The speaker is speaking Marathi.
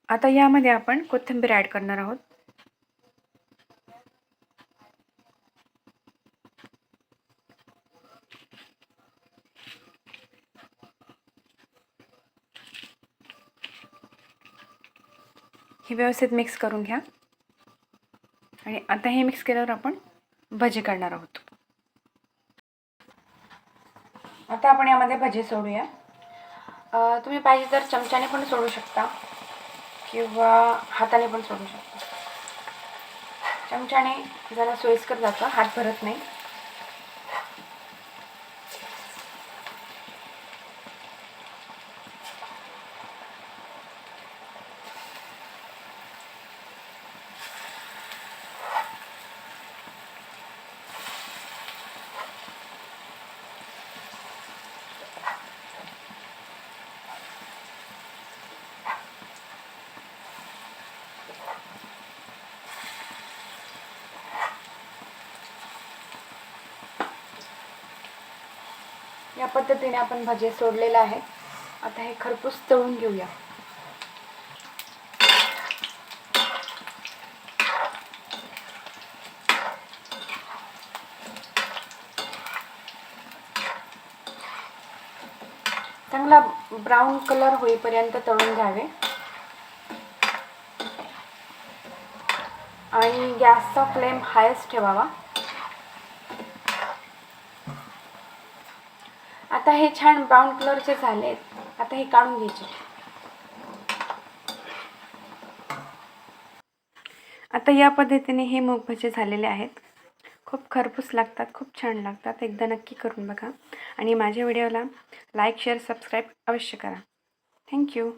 आता यामध्ये आपण कोथिंबीर ॲड करणार आहोत. हे व्यवस्थित मिक्स करून घ्या. आणि आता हे मिक्स केल्यावर आपण भजी काढणार आहोत. आता आपण यामध्ये भजी सोडूया. तुम्ही पाहिजे तर चमच्याने पण सोडू शकता किंवा हाताने पण सोडू शकता. चमच्याने जरा सोयीस्कर जातं, हात भरत नाही. या पद्धतीने आपण भजे सोडलेले आहे. आता हे खरपूस तळून घेऊया. चांगला ब्राऊन कलर होईपर्यंत तळून घ्यावे. आणि गॅसचा फ्लेम हायच ठेवावा. आता हे छान ब्राऊन कलरचे झालेत. आता हे काढून घ्यायचे. आता या पद्धतीने हे मूग भजे झालेले आहेत. खूप खरपूस लागतात, खूप छान लागतात. एकदा नक्की करून बघा आणि माझ्या व्हिडिओला लाईक, शेअर, सबस्क्राईब अवश्य करा. थँक्यू.